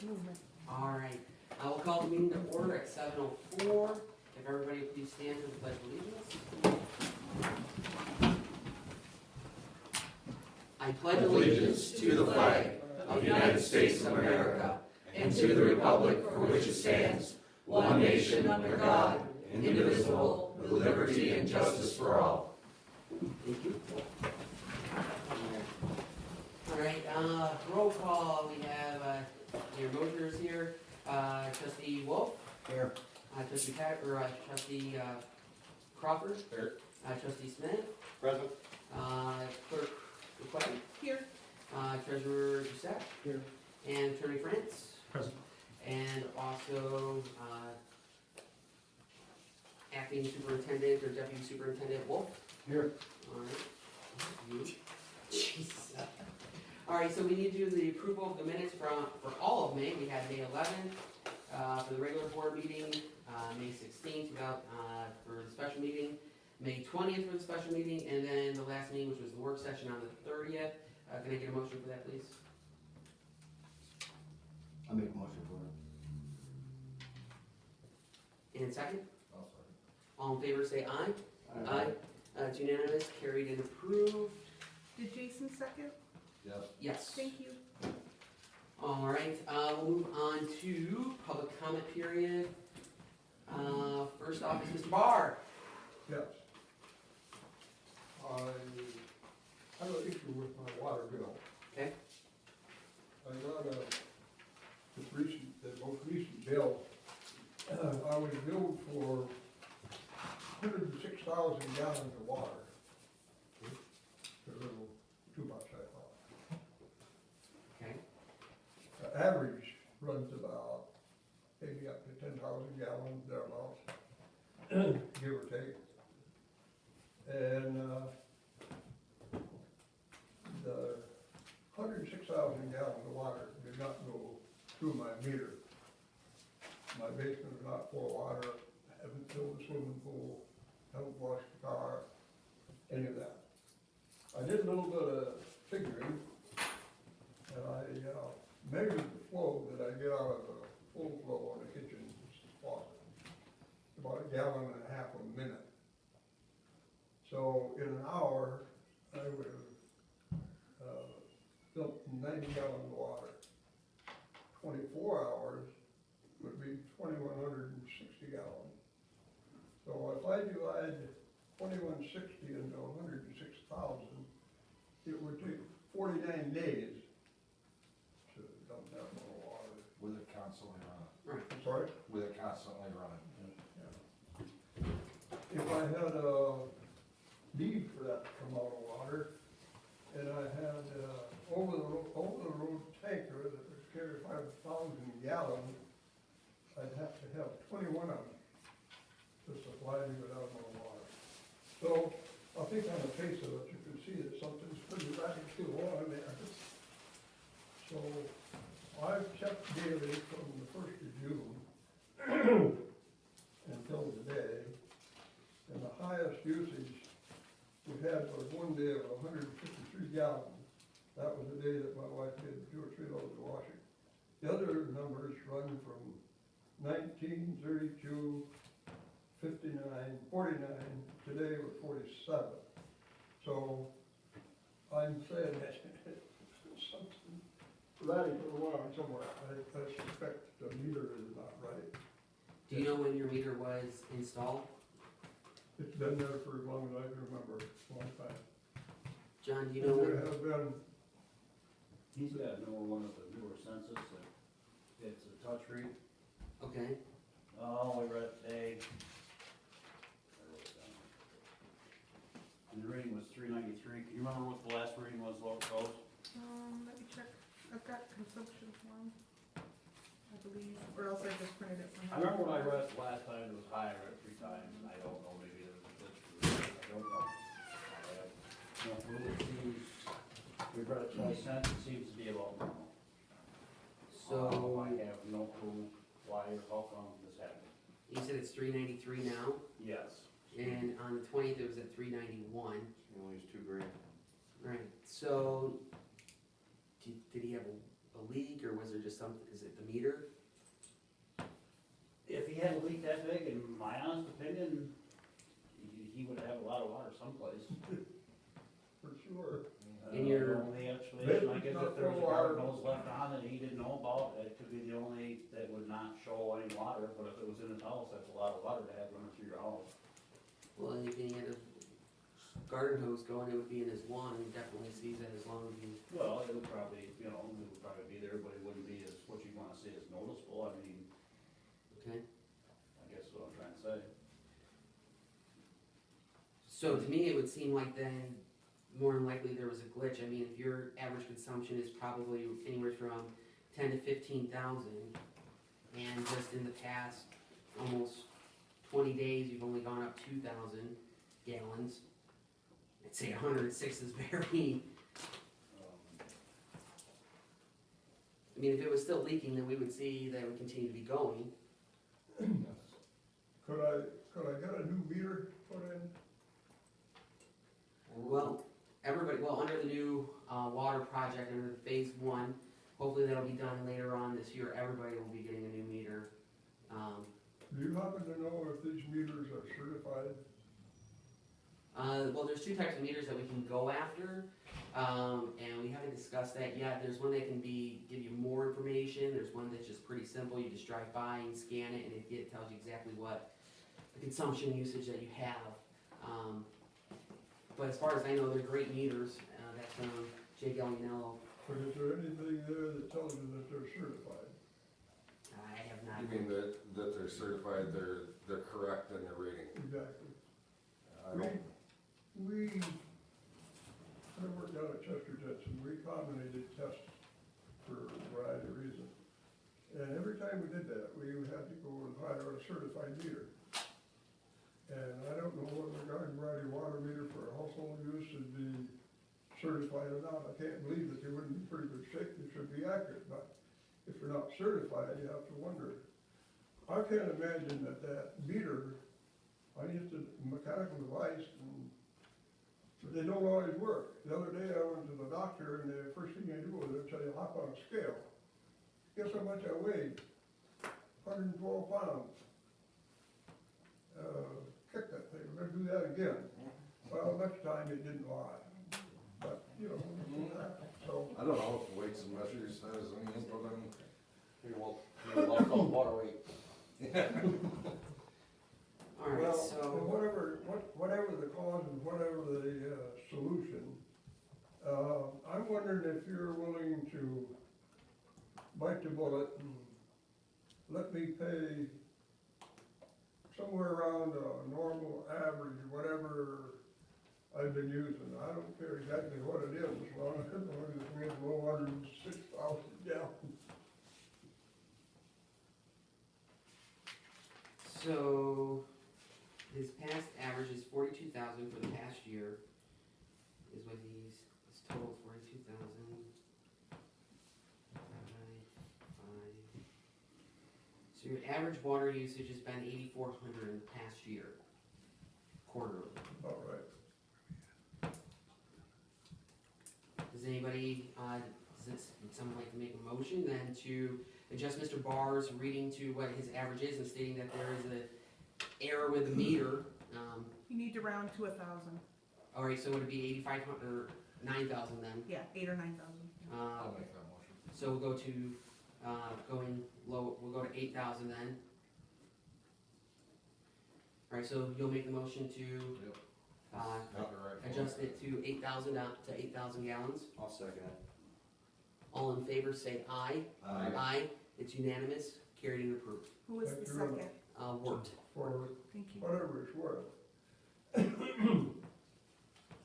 Movement. All right, I will call the meeting to order at 7:04. If everybody would please stand for the pledge of allegiance. I pledge allegiance to the flag of the United States of America and to the republic for which it stands, one nation under God, indivisible, with liberty and justice for all. Thank you. All right, roll call. We have your Mosher's here. Trustee Wolf. Here. Trustee Crawford. Here. Trustee Smith. Present. Clerk McQuaid. Here. Treasurer Doucette. Here. And Attorney France. Present. And also Acting Superintendent or Deputy Superintendent Wolf. Here. All right. You. Jesus. All right, so we need to do the approval of the minutes for all of May. We had May 11th for the regular board meeting, May 16th for the special meeting, May 20th for the special meeting, and then the last meeting, which was the work session on the 30th. Can I get a motion for that, please? I'll make a motion for it. And second? I'll second. All in favor, say aye. Aye. It's unanimous, carried and approved. Did Jason second? Yes. Yes. Thank you. All right, we'll move on to public comment period. First off is Mr. Barr. Yes. I have an issue with my water bill. Okay. I got the most recent bill. I was billed for 106,000 gallons of water. It's a little too much, I thought. Okay. The average runs about maybe up to 10,000 gallons, thereabouts, give or take. And the 106,000 gallons of water did not go through my meter. My basement is not full of water, I haven't filled the swimming pool, haven't washed the car, any of that. I did a little bit of figuring, and I measured the flow that I get out of the full flow on the kitchen faucet. About 1.5 gallons a minute. So in an hour, I would have dumped 90 gallons of water. 24 hours would be 2,160 gallons. So if I divide 2,160 into 106,000, it would take 49 days to dump that much water. With it constantly running. Right. I'm sorry? With it constantly running. If I had a need for that to come out of water, and I had over the road tanker that would carry 5,000 gallons, I'd have to have 21 of them to supply me with that amount of water. So I think on the face of it, you can see that something's pretty radically wrong there. So I've checked daily from the 1st of June until today, and the highest usage we had was one day of 153 gallons. That was the day that my wife did 2 or 3 loads of washing. The other numbers run from 19, 32, 59, 49, today we're 47. So I'm saying that something radically wrong somewhere. I suspect the meter is not right. Do you know when your meter was installed? It's been there for as long as I can remember, a long time. John, do you know There when? have been, He's got one of the newer census, that it's a touch read. Okay. Oh, we read it today. I wrote it down. And the reading was 393. Can you remember what the last reading was, what it goes? Let me check. I've got consumption form, I believe, or else I just printed it from. I remember when I read it last time, it was higher at 3 times, and I don't know, maybe there was a glitch. I don't know. No clue. It seems, we read it twice since, it seems to be about normal. So I have no clue why or how come this happened. you said it's 393 now, Yes. and on the 20th it was at 391. He only used $2 grand. Right. So did he have a a leak, or was there just something, is it the meter? If he had a leak that big, in my honest opinion, he would have a lot of water someplace. For sure. In your- The only explanation, I guess, if there was a Water. garden hose left on that he didn't know about, it could be the only that would not show any water, but if it was in his house, that's a lot of water to have running through your house. Well, if he had a garden hose going, it would be in his lawn, he definitely sees that as long as he, Well, it would probably, it would probably be there, but it wouldn't be as, what you wanna say is noticeable, I mean, okay? I guess is what I'm trying to say. So to me, it would seem like then, more than likely there was a glitch. I mean, if your average consumption is probably anywhere from 10 to 15,000, and just in the past almost 20 days, you've only gone up 2,000 gallons, I'd say 106 is very, I mean, if it was still leaking, then we would see that it would continue to be going. Could I get a new meter put in? Well, under the new water project, under phase one, hopefully that'll be done later on this year, everybody will be getting a new meter. Do you happen to know if these meters are certified? Well, there's two types of meters that we can go after, and we haven't discussed that yet. There's one that can give you more information, there's one that's just pretty simple, you just drive by and scan it, and it tells you exactly what the consumption usage that you have. But as far as I know, they're great meters, that's from Jay Gallinello. But is there anything there that tells you that they're certified? I have not. You mean that they're certified, they're correct in their rating? Exactly. I don't, I worked down at Chester Jetson, we combinated tests for a variety of reasons. And every time we did that, we had to go and hire a certified meter. And I don't know whether a garden variety water meter for household use should be certified or not. I can't believe that they wouldn't be pretty good shape, they should be accurate, but if they're not certified, you have to wonder. I can't imagine that meter, I used a mechanical device, but they don't always work. The other day I went to the doctor, and the first thing they do is they tell you hop on a scale. Guess how much I weighed? 112 pounds. Kick that thing, we're gonna do that again. Well, next time it didn't lie, but, so. I don't know if weights and measures has any input on. Here, well, called water weight. All right, Well, so, whatever the cause and whatever the solution, I'm wondering if you're willing to bite the bullet and let me pay somewhere around a normal average, whatever I've been using. I don't care exactly what it is, as long as we have low 106,000 gallons. so, his past average is 42,000 for the past year, is what his total is 42,000. So your average water usage has been 8,400 in the past year, quarterly. All right. Does anybody, would someone like to make a motion then to adjust Mr. Barr's reading to what his average is and stating that there is an error with the meter? You need to round to 1,000. All right, so would it be 8,500 or 9,000 then? Yeah, 8 or 9,000. I'll make that motion. So we'll go to, going low, we'll go to 8,000 then. All right, so you'll make the motion to, Yep. Not the right one. adjust it to 8,000 out to 8,000 gallons. I'll second it. All in favor, say aye. Aye. Aye, it's unanimous, carried and approved. Who is the Thank you very second? Wort. For Thank you. whatever it's worth.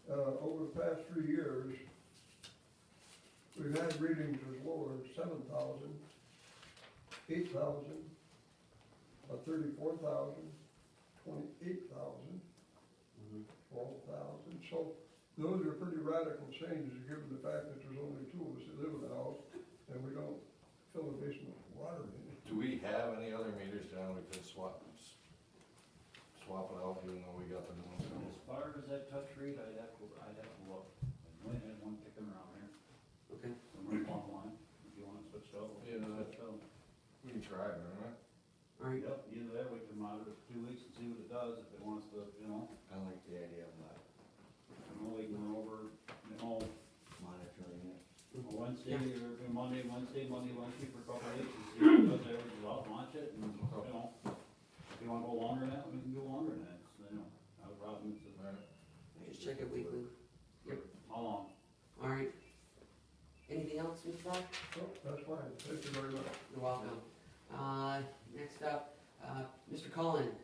Over the past 3 years, we've had readings as low as 7,000, 8,000, 34,000, 28,000, 12,000. So those are pretty radical changes given the fact that there's only 2 of us that live in the house and we don't fill the basement with water in it. Do we have any other meters down we could swap it out even though we got the new As ones? far as that touch read, I'd have to look. We had one kicking around here, Okay. we went along line, if you want to So, We can try, remember? Alright, yep, either that, we can monitor it for 2 weeks and see what it does, if it wants to, I like the idea of that, we can go over, monitoring it. Wednesday or Monday for a couple of weeks and see if it does averages out, watch it, and, if you wanna go longer than that, we can go longer than that, so, not a problem, it's, Right. just check it weekly. how long? Alright. Anything else, Mr. Brock? Oh, that's fine, thank you very much. You're welcome. Next up, Mr. Cullen.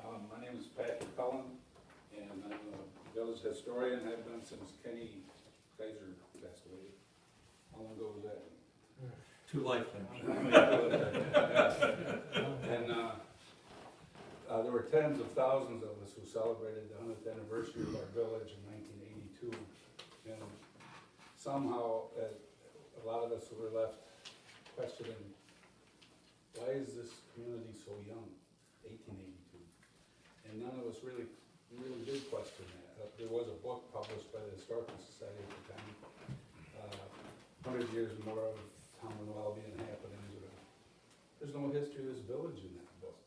My name is Patrick Cullen, and I'm a village historian, I've been since Kenny Kaiser passed away. How long ago was that? 2 lifetimes. And, there were tens of thousands of us who celebrated the 100th anniversary of our village in 1982. And somehow, a lot of us were left questioning, why is this community so young, 1882? And none of us really did question that. There was a book published by the Historical Society at the time, 100 years more of Commonwealth and happenings. There's no history of this village in that book.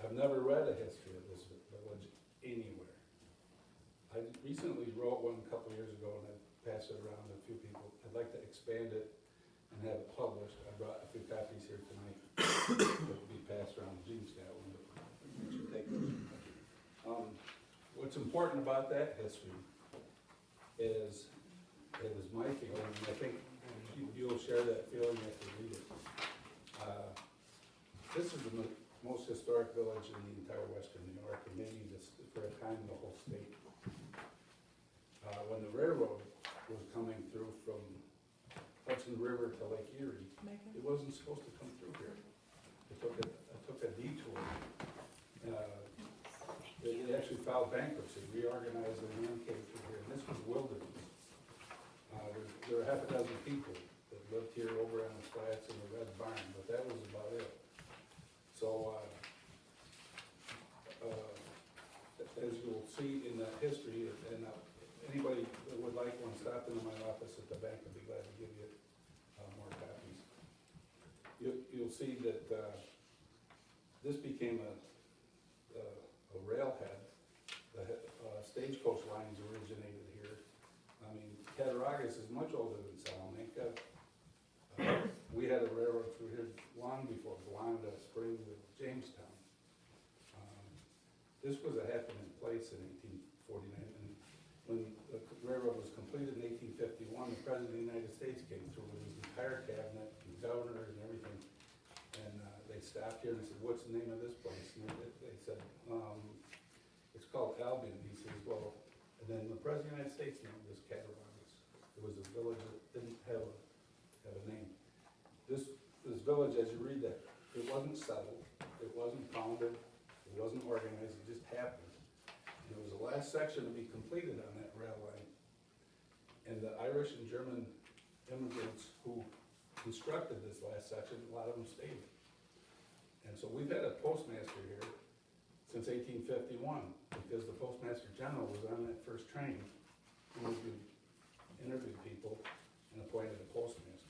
I've never read a history of this village anywhere. I recently wrote one a couple years ago, and I passed it around to a few people. I'd like to expand it and have it published. I brought a few copies here tonight that will be passed around. Gene's got one, but you should take those. What's important about that history is, it was my feeling, and I think you'll share that feeling after you read it. This is the most historic village in the entire western New York, and maybe this, for a time, the whole state. When the railroad was coming through from Hudson River to Lake Erie, it wasn't supposed to come through here. It took a detour. They actually filed bankruptcy, reorganized the land came through here, and this was wilderness. There were half a dozen people that lived here over on the flats in the Red Barn, but that was about it. So, as you'll see in that history, and anybody that would like one, stop into my office at the bank, I'd be glad to give you more copies. You'll see that this became a railhead. The stagecoach lines originated here. I mean, Cattaraugus is much older than Salamanca. We had a railroad through here long before Blonda, Springs, and Jamestown. This was a happening place in 1849, and when the railroad was completed in 1851, the President of the United States came through with his entire cabinet, and governor and everything, and they stopped here and they said, "What's the name of this place?" And they said, "It's called Albion." He says, "Well," and then the President of the United States named this Cattaraugus. It was a village that didn't have a name. This village, as you read that, it wasn't settled, it wasn't founded, it wasn't organized, it just happened. And it was the last section to be completed on that rail line. And the Irish and German immigrants who constructed this last section, a lot of them stayed. And so we've had a postmaster here since 1851, because the Postmaster General was on that first train, interviewed people, and appointed a postmaster.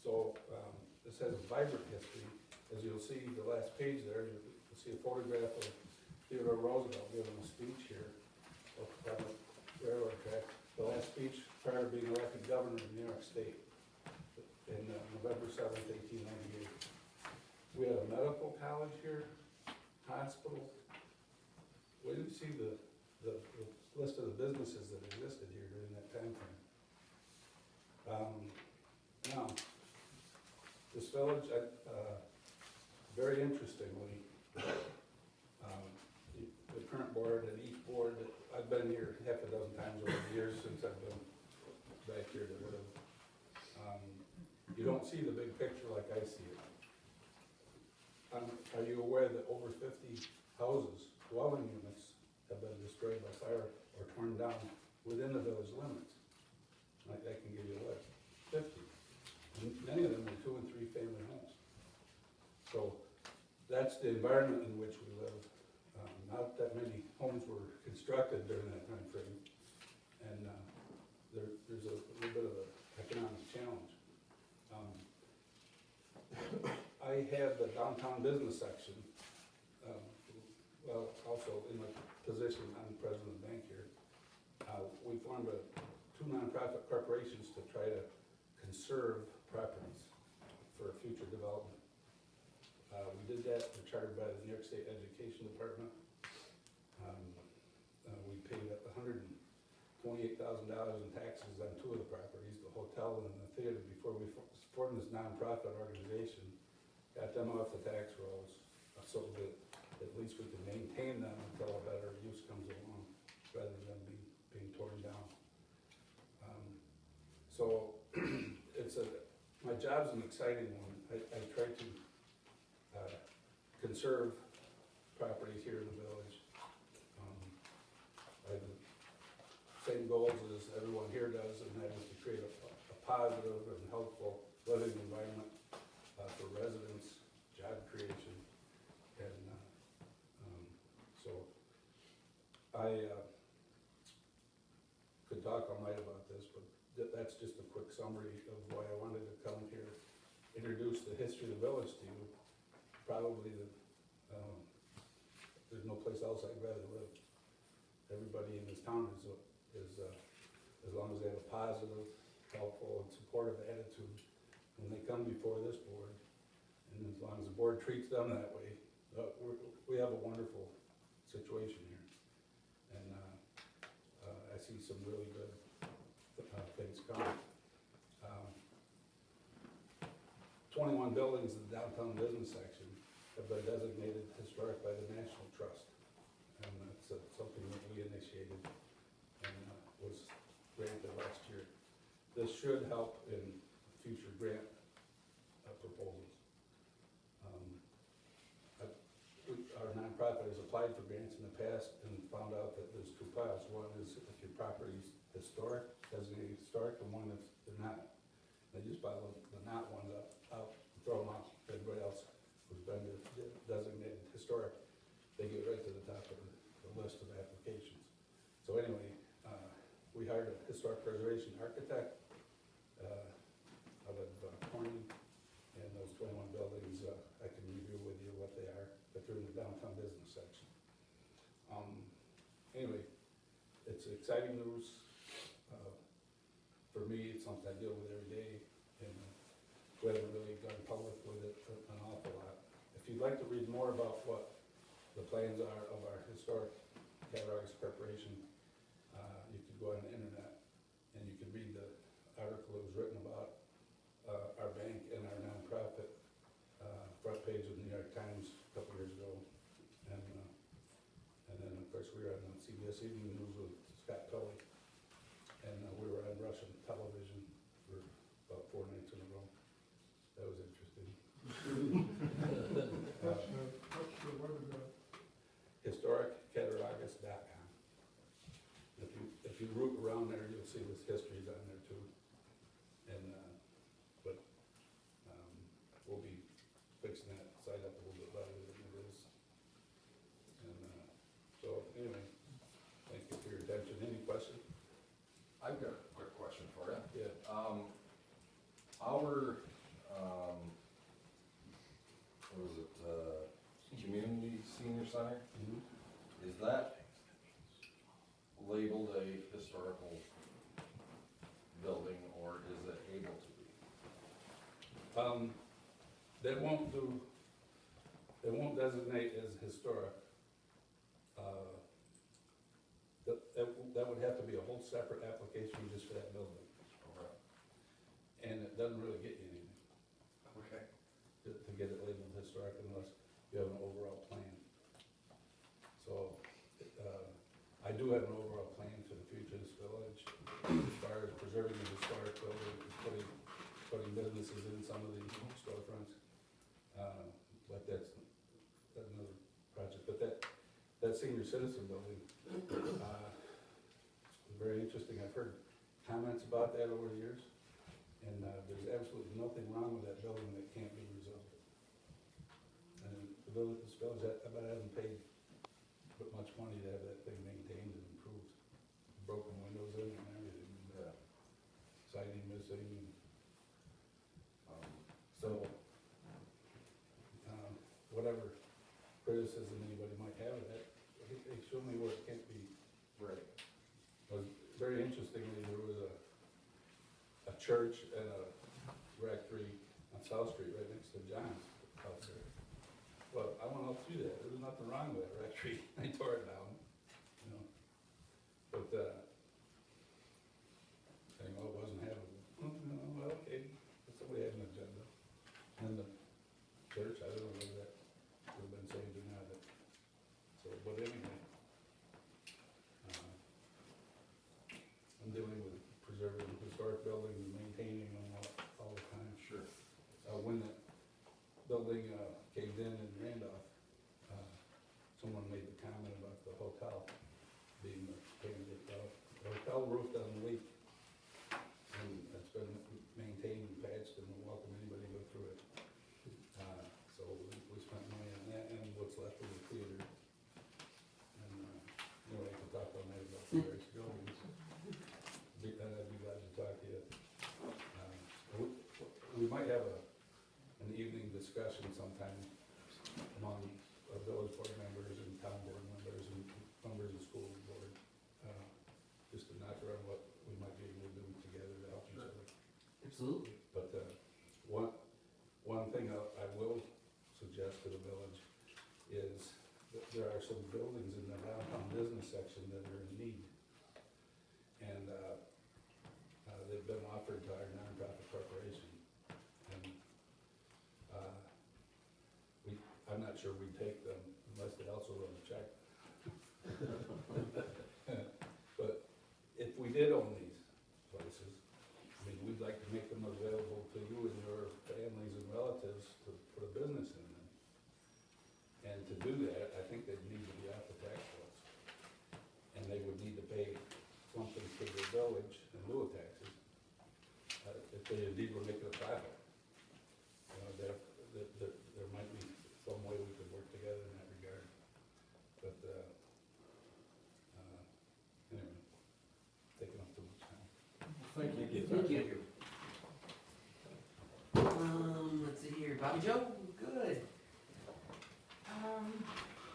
So this has a vibrant history. As you'll see, the last page there, you'll see a photograph of Theodore Roosevelt giving a speech here on the railroad track. The last speech prior to being elected governor of New York State in November 7th, 1898. We had a medical college here, hospital. Where do you see the list of the businesses that existed here during that time frame? Now, this village, very interestingly, the current board and each board, I've been here half a dozen times over the years since I've been back here to live. You don't see the big picture like I see it. Are you aware that over 50 houses, dwelling units, have been destroyed by fire or torn down within the village limits? I can give you a list, 50. And many of them are 2 and 3 family homes. So that's the environment in which we live. Not that many homes were constructed during that time frame, and there's a little bit of an economic challenge. I had the downtown business section, well, also in my position, I'm president of the bank here. We formed two nonprofit corporations to try to conserve properties for future development. We did that, we're chartered by the New York State Education Department. We paid $128,000 in taxes on two of the properties, the hotel and the theater, before we formed this nonprofit organization. Got them off the tax rolls, so that at least we can maintain them until a better use comes along, rather than being torn down. So my job's an exciting one. I try to conserve properties here in the village. I have the same goals as everyone here does, and that is to create a positive and helpful living environment for residents, job creation, and so I could talk all night about this, but that's just a quick summary of why I wanted to come here, introduce the history of the village to you. Probably there's no place else I'd rather live. Everybody in this town is as long as they have a positive, helpful, and supportive attitude when they come before this board, and as long as the board treats them that way, we have a wonderful situation here. And I see some really good things coming. 21 buildings in the downtown business section have been designated historic by the National Trust. And that's something that we initiated and was granted last year. This should help in future grant proposals. Our nonprofit has applied for grants in the past and found out that there's two piles. One is if your property's historic, designated historic, and one if they're not. They just pile the not ones out, throw them out. Everybody else who's been designated historic, they get right to the top of the list of applications. So anyway, we hired a historic preservation architect out of Corning, and those 21 buildings, I can review with you what they are, but they're in the downtown business section. Anyway, it's exciting news. For me, it's something I deal with every day, and we haven't really gone public with it an awful lot. If you'd like to read more about what the plans are of our historic Cattaraugus Corporation, you could go on the internet and you can read the article that was written about our bank and our nonprofit, front page of the New York Times a couple years ago. And then of course we were on CBS Evening News with Scott Tully, and we were on Russian television for about 4 nights in a row. That was interesting. What is that? HistoricCattaraugus.com. If you root around there, you'll see this history's on there too. And we'll be fixing that site up a little bit better than it is. And so anyway, thank you for your attention. Any questions? I've got a quick question for you. Yeah. Our, what was it, community senior center, is that labeled a historical building, or is it able to be? They won't designate as historic. That would have to be a whole separate application just for that building, Okay. and it doesn't really get you anything Okay. to get it labeled historic unless you have an overall plan. So, I do have an overall plan for the future of this village, as far as preserving the historic building, putting businesses in some of these storefronts. But that's another project, but that senior citizen building, very interesting. I've heard comments about that over the years, and there's absolutely nothing wrong with that building that can't be resolved. And this village, I bet I haven't paid much money to have that thing maintained and improved. Broken windows in and everything, Yeah. siding missing. Um, So, church and a rectory on South Street, right next to John's house there. But I went out through that, there was nothing wrong with that rectory, I tore it down, you know. But, saying, oh, it wasn't having, well, okay, somebody had an agenda. And the church, I don't know whether that would have been saved or not, so, but anyway. I'm dealing with preserving historic buildings and maintaining them all the time. Sure. When the building caved in Randolph, someone made the comment about the hotel being the candidate. The hotel roof doesn't leak, and it's been maintained and patched, and we'll welcome anybody to go through it. So we spent money on that, and what's left of the theater. And anyway, I can talk all night about the various buildings. I'd be glad to talk to you. We might have an evening discussion sometime among our village board members and town board members and members of school board, just to knock around what we might be able to do together to help each other. Absolutely. But one thing I will suggest to the village is that there are some buildings in the downtown business section that are in need. And they've been offered to our nonprofit corporation. And I'm not sure we'd take them unless they also wrote a check. But if we did own these places, I mean, we'd like to make them available to you and your families and relatives to put a business in them. And to do that, I think they'd need to be off the tax rolls. And they would need to pay something to the village in lieu of taxes. If they indeed were making a profit. You know, there might be some way we could work together in that regard. But, anyway, taking up too much time. Thank you. Thank you. Let's see here, Bobby Joe, good.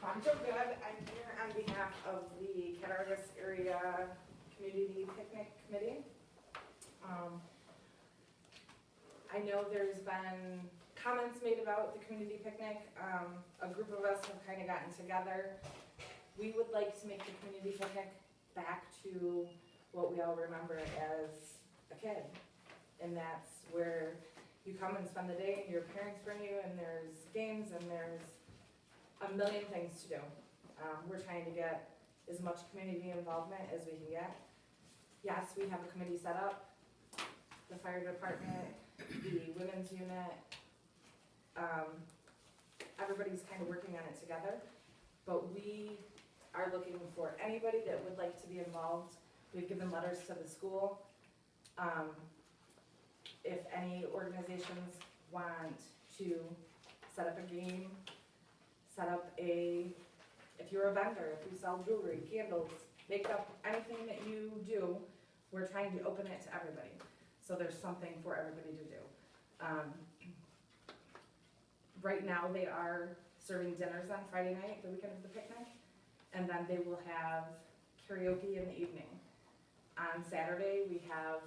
I'm Joe Good. I'm here on behalf of the Cattaraugus Area Community Picnic Committee. I know there's been comments made about the community picnic. A group of us have kind of gotten together. We would like to make the community picnic back to what we all remember as a kid. And that's where you come and spend the day and your parents bring you and there's games and there's a million things to do. We're trying to get as much community involvement as we can get. Yes, we have a committee set up, the fire department, the women's unit. Everybody's kind of working on it together, but we are looking for anybody that would like to be involved. We've given letters to the school. If any organizations want to set up a game, if you're a vendor, if you sell jewelry, candles, makeup, anything that you do, we're trying to open it to everybody. So there's something for everybody to do. Right now, they are serving dinners on Friday night, the weekend of the picnic, and then they will have karaoke in the evening. On Saturday, we have,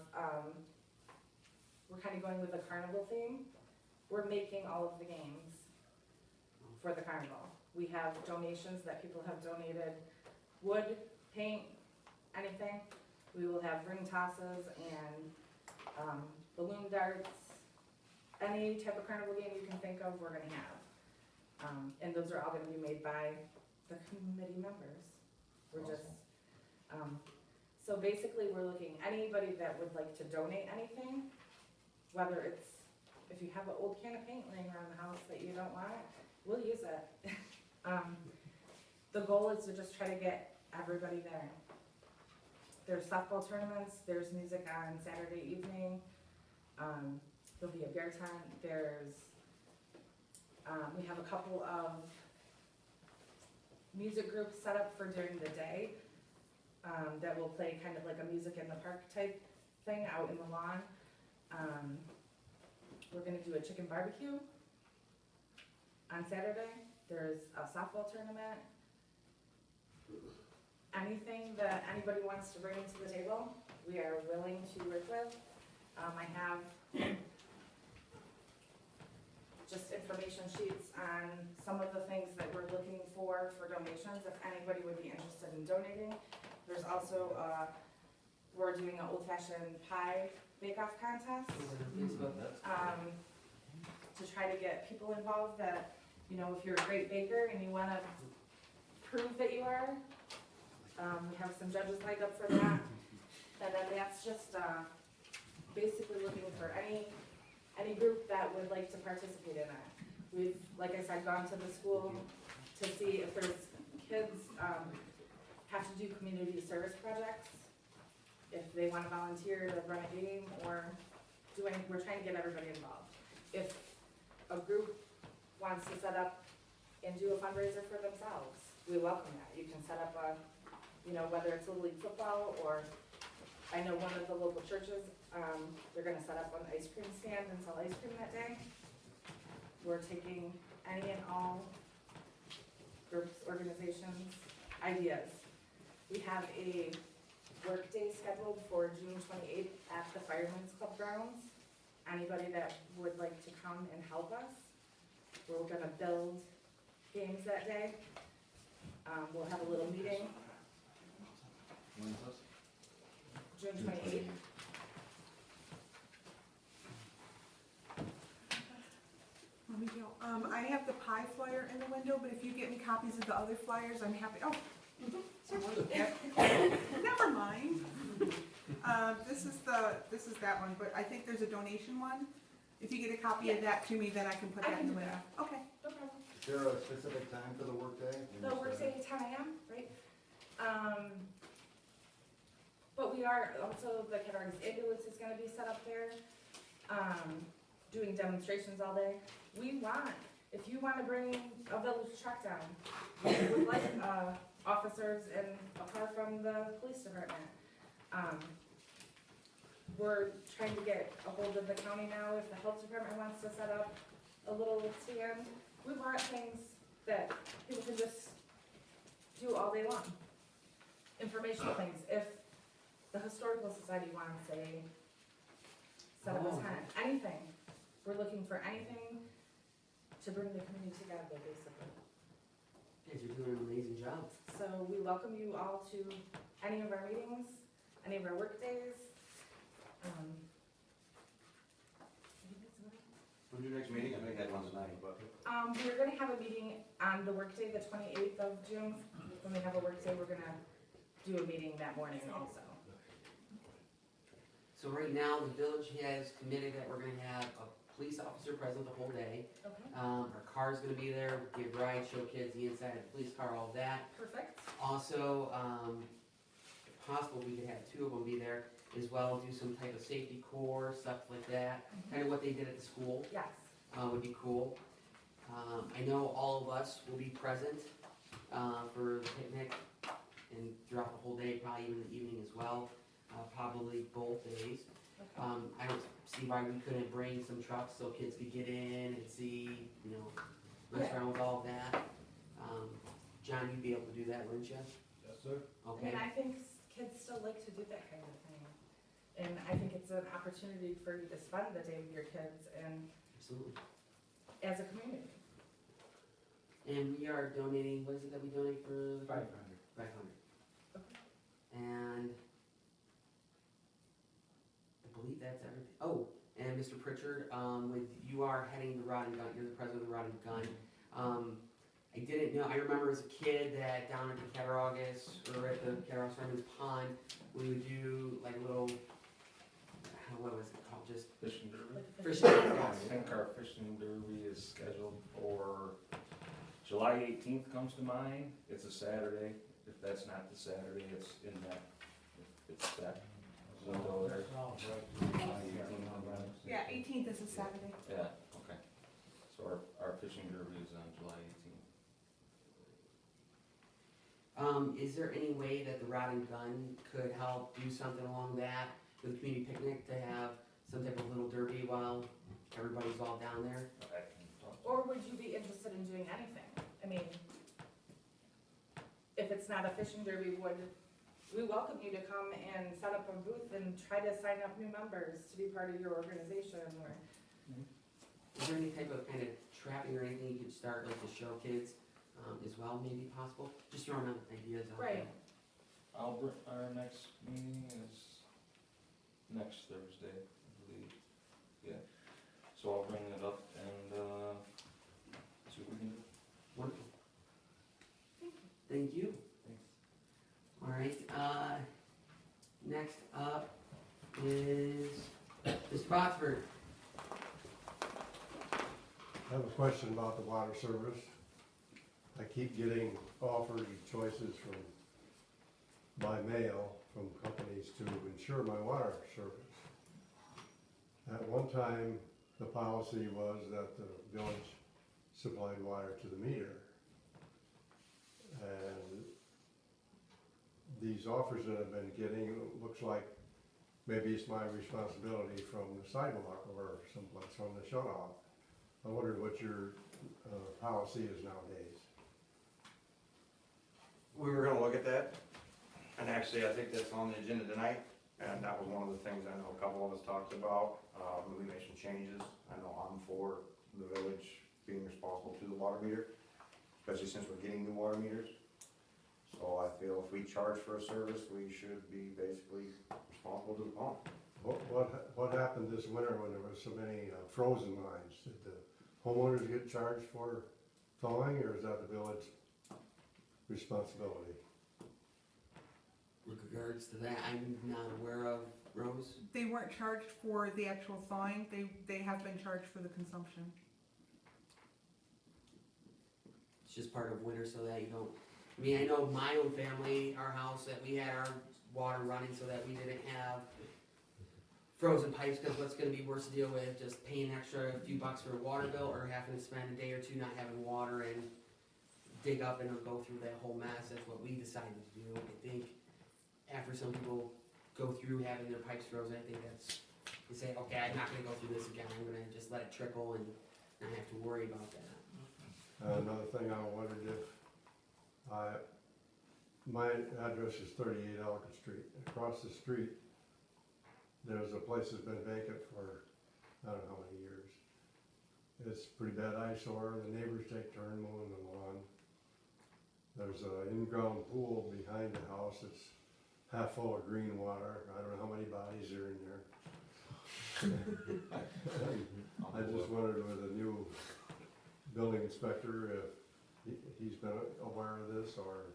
we're kind of going with a carnival theme. We're making all of the games for the carnival. We have donations that people have donated, wood, paint, anything. We will have ring tosses and balloon darts. Any type of carnival game you can think of, we're gonna have. And those are all gonna be made by the committee members. We're just, so basically we're looking, anybody that would like to donate anything, whether it's, if you have an old can of paint laying around the house that you don't want, we'll use it. The goal is to just try to get everybody there. There's softball tournaments, there's music on Saturday evening, there'll be a beer tent, there's, we have a couple of music groups set up for during the day, that will play kind of like a music in the park type thing out in the lawn. We're gonna do a chicken barbecue on Saturday. There's a softball tournament. Anything that anybody wants to bring to the table, we are willing to work with. I have just information sheets on some of the things that we're looking for donations, if anybody would be interested in donating. There's also, we're doing an old-fashioned pie bake-off contest, to try to get people involved that, you know, if you're a great baker and you wanna prove that you are, we have some judges lined up for that. And then that's just, basically looking for any group that would like to participate in it. We've, like I said, gone to the school to see if there's kids, have to do community service projects, if they wanna volunteer to run a game or we're trying to get everybody involved. If a group wants to set up and do a fundraiser for themselves, we welcome that. You can set up a, you know, whether it's Little League football, or I know one of the local churches, they're gonna set up an ice cream stand and sell ice cream that day. We're taking any and all groups, organizations, ideas. We have a work day scheduled for June 28th at the Firemen's Club grounds. Anybody that would like to come and help us, we're gonna build games that day. We'll have a little meeting, When's this? June 28th. Let me go. I have the pie flyer in the window, but if you get me copies of the other flyers, I'm happy. Oh, never mind. This is that one, but I think there's a donation one. If you get a copy of that to me, then I can put I that can in the do window. Okay. No problem. Is there a specific time for the workday? The workday at 10 a.m., right? But we are, also the Cattaraugus ambulance is gonna be set up there, doing demonstrations all day. We want, if you wanna bring a village truck down, we would like, officers and a car from the police department. We're trying to get a hold of the county now, if the health department wants to set up a little stand. We want things that people can just do all day long. Informational things. If the historical society wants a set up a tent, anything. We're looking for anything to bring the community together, basically. Guys, you're doing an amazing job. So we welcome you all to any of our meetings, any of our work days. When's your next meeting? I think I had one tonight, but. We're gonna have a meeting on the workday, the 28th of June. When we have a workday, we're gonna do a meeting that morning also. So right now, the village has committed that we're gonna have a police officer present the whole day. Okay, Our car's gonna be there, give rides, show kids the inside of the police car, all that. perfect. Also, if possible, we could have two of them be there as well, do some type of safety core, stuff like that. Kind of what they did at the school, Yes, would be cool. I know all of us will be present, for the picnic and throughout the whole day, probably even the evening as well, probably both days. okay. I don't see why we couldn't bring some trucks so kids could get in and see, you know, mess around with all that. John, you'd be able to do that, wouldn't you? Yes, sir. Okay. And I think kids still like to do that kind of thing. And I think it's an opportunity for you to spend the day with your kids and Absolutely. as a community. And we are donating, what is it that we donate for? 500. 500. Okay. And I believe that's everything. Oh, and Mr. Pritchard, you are heading the Rod and Gun, you're the president of the Rod and Gun. I didn't know, I remember as a kid that down at the Cattaraugus, or at the Cattaraugus Fireman's Pond, we would do like a little, what was it called, just Fishing derby? fishing. I think our fishing derby is scheduled for July 18th comes to mind. It's a Saturday. If that's not the Saturday, it's in that, it's that window there. Yeah, 18th is a Saturday. Yeah, okay. So our fishing derby is on July 18th. Is there any way that the Rod and Gun could help do something along that with the community picnic to have some type of little derby while everybody's all down there? I can talk to Or would you be interested in doing anything? I mean, if it's not a fishing derby, would we welcome you to come and set up a booth and try to sign up new members to be part of your organization or. Is there any type of kind of trapping or anything you could start, like to show kids, as well, maybe possible? Just throwing out ideas out there. Right. Our next meeting is next Thursday, I believe. Yeah. So I'll bring it up and, see what we can do. Wonderful. Thank you. All right, next up is Mr. Botsford. I have a question about the water service. I keep getting offers and choices by mail from companies to insure my water service. At one time, the policy was that the village supplied water to the meter. And these offers that I've been getting, it looks like maybe it's my responsibility from the sidewalk or someplace from the shut-off. I wondered what your policy is nowadays. We were gonna look at that, and actually, I think that's on the agenda tonight, and that was one of the things I know a couple of us talked about. We made some changes. I know I'm for the village being responsible to the water meter, especially since we're getting new water meters. So I feel if we charge for a service, we should be basically responsible to the pump. What happened this winter when there was so many frozen lines? Did the homeowners get charged for thawing, or is that the village responsibility? With regards to that, I'm not aware of, Rose. They weren't charged for the actual thawing, they have been charged for the consumption. It's just part of winter so that you don't, I mean, I know my own family, our house, that we had our water running so that we didn't have frozen pipes, because what's gonna be worse to deal with, just paying extra a few bucks for a water bill, or having to spend a day or two not having water and dig up and go through that whole mess. That's what we decided to do. I think after some people go through having their pipes frozen, I think that's, you say, okay, I'm not gonna go through this again, I'm gonna just let it trickle and not have to worry about that. Another thing I wondered if, my address is 38 Ellicott Street. Across the street, there's a place that's been vacant for, I don't know how many years. It's a pretty bad eyesore, the neighbors take turn mowing the lawn. There's an in-ground pool behind the house that's half full of green water. I don't know how many bodies are in there. I just wondered with the new building inspector if he's been aware of this, or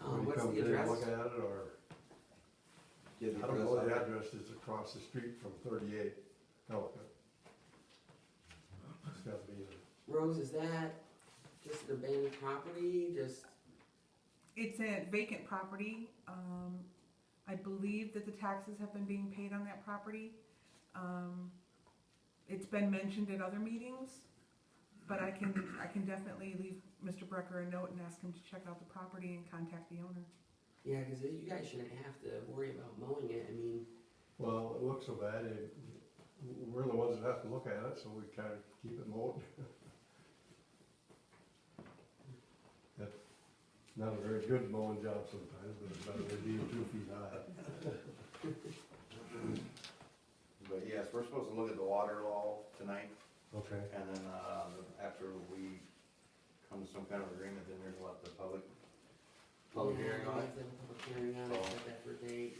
when he What's comes the in and address? look at it, or I don't know, the address is across the street from 38 Ellicott. It's got to be Rose, is that just an abandoned property, just, It's a vacant property. I believe that the taxes have been being paid on that property. It's been mentioned at other meetings, but I can definitely leave Mr. Brecker a note and ask him to check out the property and contact the owner. yeah, cause you guys shouldn't have to worry about mowing it, I mean, well, it looks so bad. We're the ones that have to look at it, so we kind of keep it mowed. That's not a very good mowing job sometimes, but it's better than being 2 feet high. But yes, we're supposed to look at the water law tonight, Okay. and then, after we come to some kind of agreement, then there's what, the public hearing on it? Yeah, public hearing on it, set that for a date.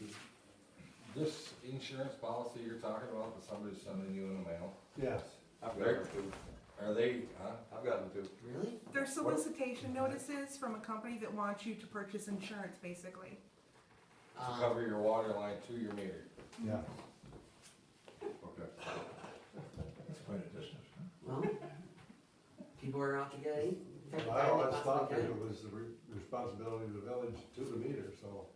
This insurance policy you're talking about, that somebody's sending you in the mail, Yes. I've got them too. are they, huh? I've got them too. Really? They're solicitation notices from a company that wants you to purchase insurance, basically. To cover your water line to your meter? Yeah. Okay. That's quite a distance, huh? Well, people are out to get it. I always thought that it was the responsibility of the village to the meter, so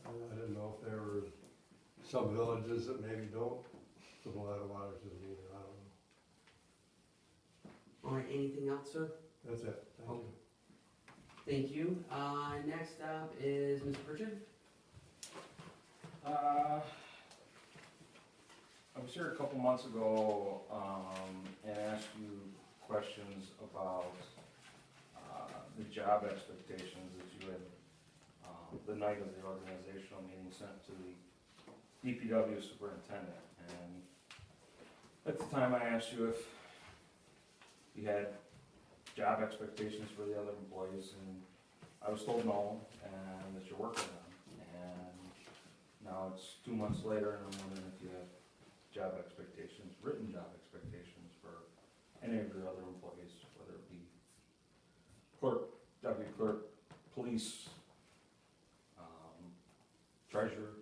I didn't know if there were some villages that maybe don't supply the water to the meter, I don't know. All right, anything else, sir? That's it, thank you. Thank you. Next up is Mr. Pritchard. I was here a couple months ago, and asked you questions about, the job expectations that you had, the night of the organizational meeting, sent to the DPW superintendent. And at the time, I asked you if you had job expectations for the other employees, and I was told no, and that you're working on them. And now it's 2 months later, and I'm wondering if you have job expectations, written job expectations for any of your other employees, whether it be clerk, deputy clerk, police, treasurer,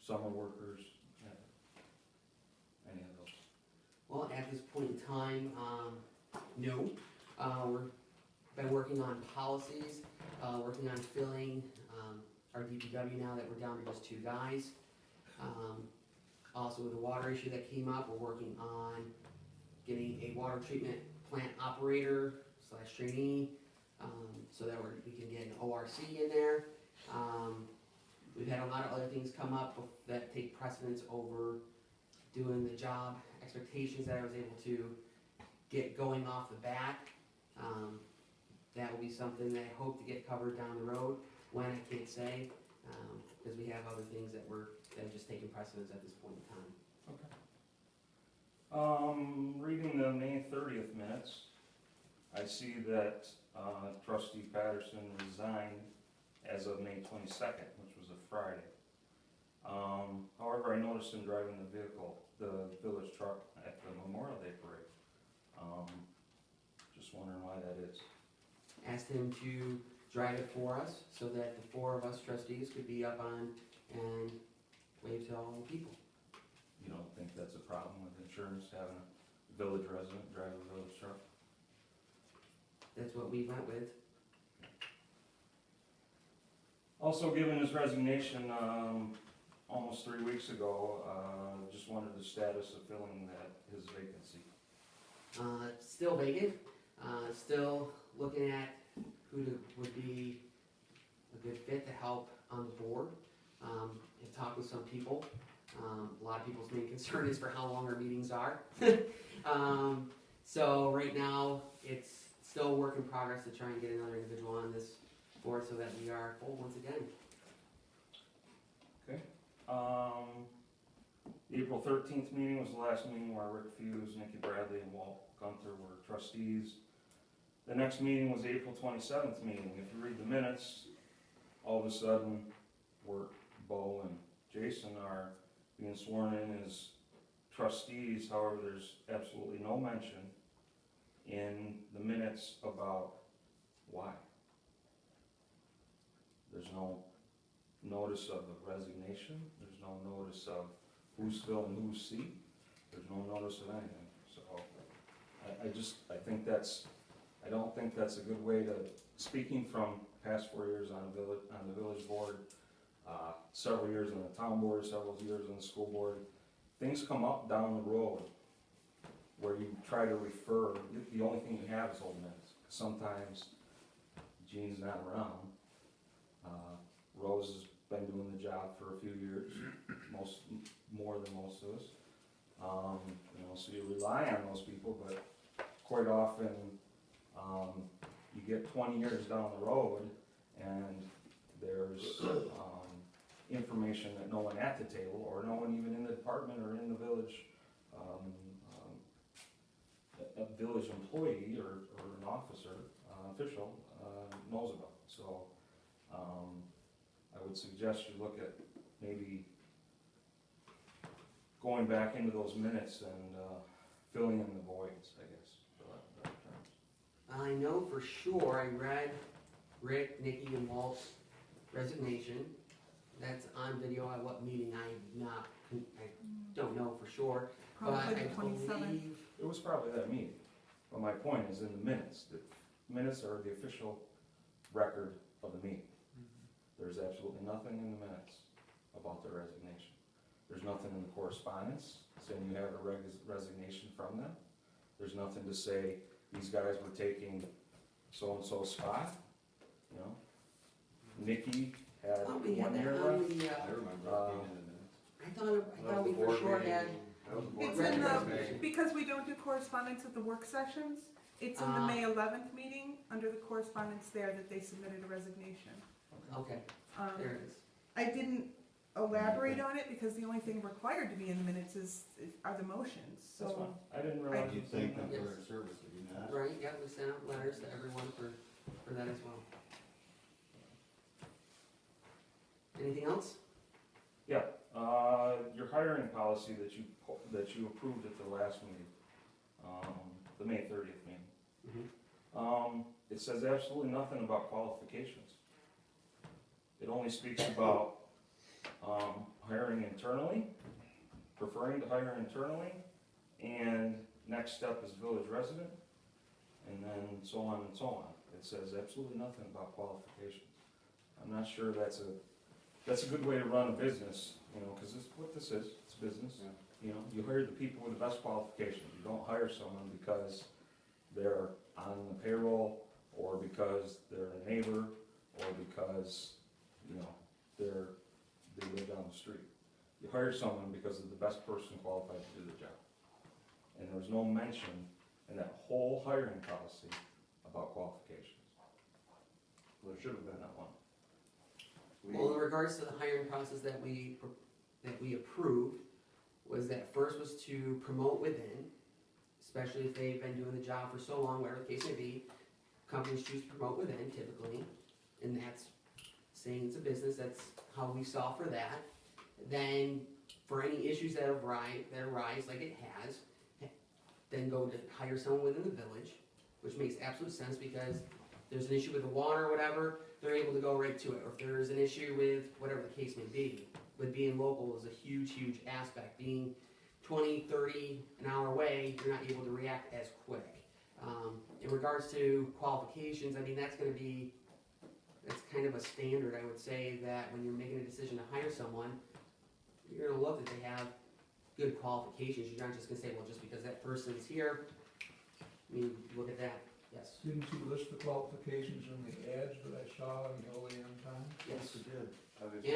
summer workers, any of those. Well, at this point in time, no. We're been working on policies, working on filling our DPW now that we're down to just 2 guys. Also with the water issue that came up, we're working on getting a water treatment plant operator / trainee, so that we can get an ORC in there. We've had a lot of other things come up that take precedence over doing the job expectations that I was able to get going off the bat. That will be something that I hope to get covered down the road. When, I can't say, because we have other things that have just taken precedence at this point in time. Reading the May 30th minutes, I see that Trustee Patterson resigned as of May 22nd, which was a Friday. However, I noticed him driving the village truck at the Memorial Day parade. Just wondering why that is. Asked him to drive it for us so that the 4 of us trustees could be up on and wave to all the people. You don't think that's a problem with insurance, having a village resident drive a village truck? That's what we went with. Also, given his resignation almost 3 weeks ago, just wondered the status of filling his vacancy. Still vacant, still looking at who would be a good fit to help on the board. I've talked with some people. A lot of people's main concern is for how long our meetings are. So right now, it's still a work in progress to try and get another individual on this board so that we are full once again. Okay. The April 13th meeting was the last meeting where Rick Fuse, Nikki Bradley, and Walt Gunther were trustees. The next meeting was the April 27th meeting. If you read the minutes, all of a sudden, Bo and Jason are being sworn in as trustees. However, there's absolutely no mention in the minutes about why. There's no notice of the resignation. There's no notice of who's filling whose seat. There's no notice of anything. So I don't think that's a good way to, speaking from past 4 years on the village board, several years on the town board, several years on the school board, things come up down the road where you try to refer, the only thing you have is old minutes. Sometimes Gene's not around. Rose has been doing the job for a few years, more than most of us. So you rely on those people, but quite often you get 20 years down the road and there's information that no one at the table, or no one even in the department or in the village, a village employee or an officer, official, knows about. So I would suggest you look at maybe going back into those minutes and filling in the voids, I guess, for lack of better terms. I know for sure I read Rick, Nikki, and Walt's resignation. That's on video at what meeting I don't know for sure. Probably but the 27th. It was probably that meeting. But my point is in the minutes. The minutes are the official record of the meeting. There's absolutely nothing in the minutes about their resignation. There's nothing in the correspondence saying you have a resignation from them. There's nothing to say these guys were taking so-and-so spot, you know. Nikki had Oh, we had 1 that year on left. the, I remember it being in the minutes. I thought we for sure had, That was the board It's in meeting. the, because we don't do correspondence at the work sessions, it's in the May 11th meeting, under the correspondence there, that they submitted a resignation. okay. There it is. I didn't elaborate on it because the only thing required to be in the minutes are the motions, That's fine. so. I didn't realize you You thank them Yes. for their service, did you not? Right, yeah, we sent out letters to everyone for that as well. Anything else? Yeah, your hiring policy that you approved at the last meeting, the May 30th meeting. It says absolutely nothing about qualifications. It only speaks about, hiring internally, preferring to hire internally, and next step is village resident, and then so on and so on. It says absolutely nothing about qualifications. I'm not sure that's a good way to run a business, you know, cause it's what this is, it's business. Yeah. You know, you hire the people with the best qualifications. You don't hire someone because they're on the payroll, or because they're a neighbor, or because, you know, they live down the street. You hire someone because of the best person qualified to do the job. And there was no mention in that whole hiring policy about qualifications. Well, there should have been. Not one. Well, in regards to the hiring process that we approved, was that first was to promote within, especially if they've been doing the job for so long, whatever the case may be. Companies choose to promote within typically, and that's saying it's a business, that's how we solve for that. Then, for any issues that arise, like it has, then go to hire someone within the village, which makes absolute sense because there's an issue with the water or whatever, they're able to go right to it. Or if there's an issue with whatever the case may be, with being local is a huge, huge aspect. Being 20, 30 an hour away, you're not able to react as quick. In regards to qualifications, I mean, that's kind of a standard, I would say, that when you're making a decision to hire someone, you're gonna look that they have good qualifications. You're not just gonna say, well, just because that person's here, I mean, look at that, yes. Didn't you list the qualifications in the ads that I saw in the OEM Times? Yes. It did.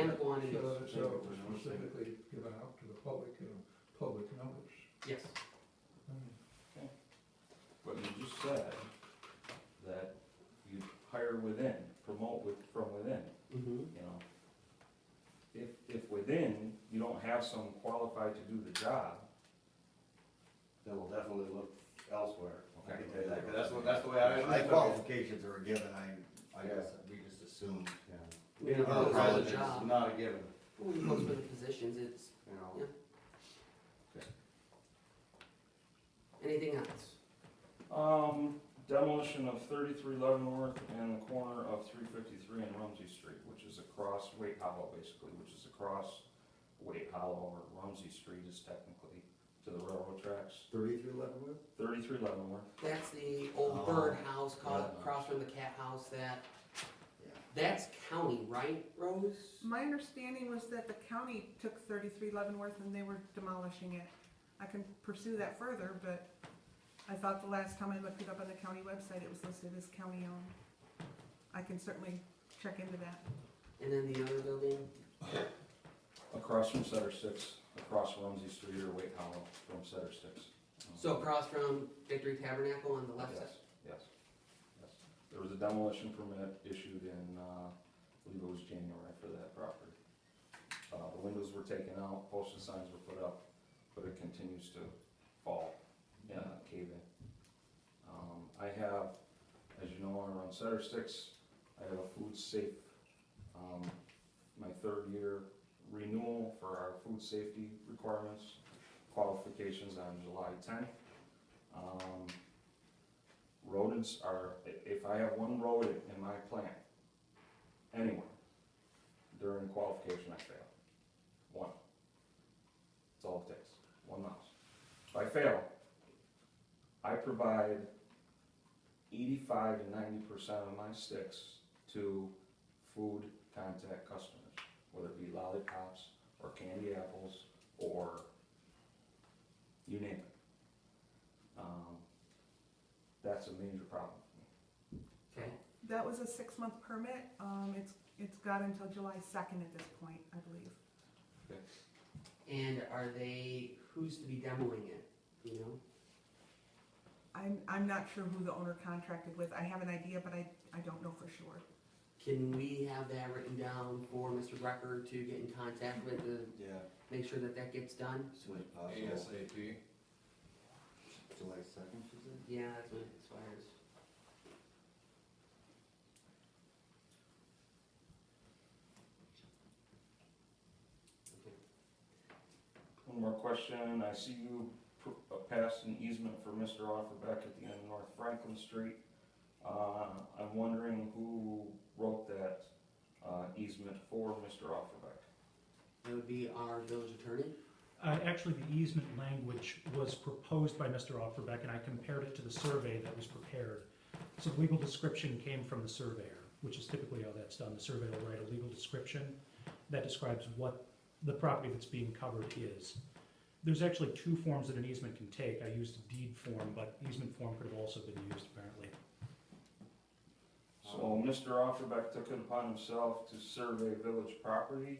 And the quantities, So it was specifically given out to the public in public notice. yes. But you just said that you hire within, promote from within, Mm-hmm. you know. If within, you don't have someone qualified to do the job, Then we'll definitely look elsewhere. I Okay. can tell you that, 'cause that's the way I. My qualifications are a given, I guess, we just assumed. Yeah. Being Being a a village resident is job, not a given, when you post for the positions, it's, you know. Yeah. anything else? demolition of 33 Leavenworth and the corner of 353 and Rumsey Street, which is across Waite Hollow, basically, which is across Waite Hollow, or Rumsey Street is technically to the railroad tracks. 33 Leavenworth? 33 Leavenworth. That's the old Oh, bird house called yeah. across from the cat house that, Yeah. that's county, right, Rose? My understanding was that the county took 33 Leavenworth and they were demolishing it. I can pursue that further, but I thought the last time I looked it up on the county website, it was listed as county owned. I can certainly check into that. And then the other building, Across from Setter Six, across Rumsey Street or Waite Hollow from Setter Six. so across from Victory Tabernacle on the left side? Yes, yes, yes. There was a demolition permit issued in, I believe it was January for that property. The windows were taken out, posted signs were put up, but it continues to fall, cave in. I have, as you know, I run Setter Six, I have a food safe, my third year renewal for our food safety requirements, qualifications on July 10th. Rodents are, if I have one rodent in my plant, anywhere, during qualification, I fail. One. That's all it takes, one mouse. If I fail, I provide 85 to 90% of my sticks to food contact customers, whether it be lollipops or candy apples or you name it. That's a major problem for me. Okay, That was a 6-month permit. It's got until July 2nd at this point, I believe. and are they, who's to be demoing it, do you know? I'm not sure who the owner contracted with. I have an idea, but I don't know for sure. Can we have that written down for Mr. Grecker to get in contact with to Yeah, make sure that that gets done? as soon as possible. ASAP. July 2nd, she said? Yeah, that's when it expires. Okay. One more question, I see you passed an easement for Mr. Offerbeck at the end of North Franklin Street. I'm wondering who wrote that easement for Mr. Offerbeck? That would be our village attorney. Actually, the easement language was proposed by Mr. Offerbeck, and I compared it to the survey that was prepared. So the legal description came from the surveyor, which is typically how that's done. The surveyor will write a legal description that describes what the property that's being covered is. There's actually two forms that an easement can take. I used a deed form, but easement form could have also been used apparently. So Mr. Offerbeck took it upon himself to survey village property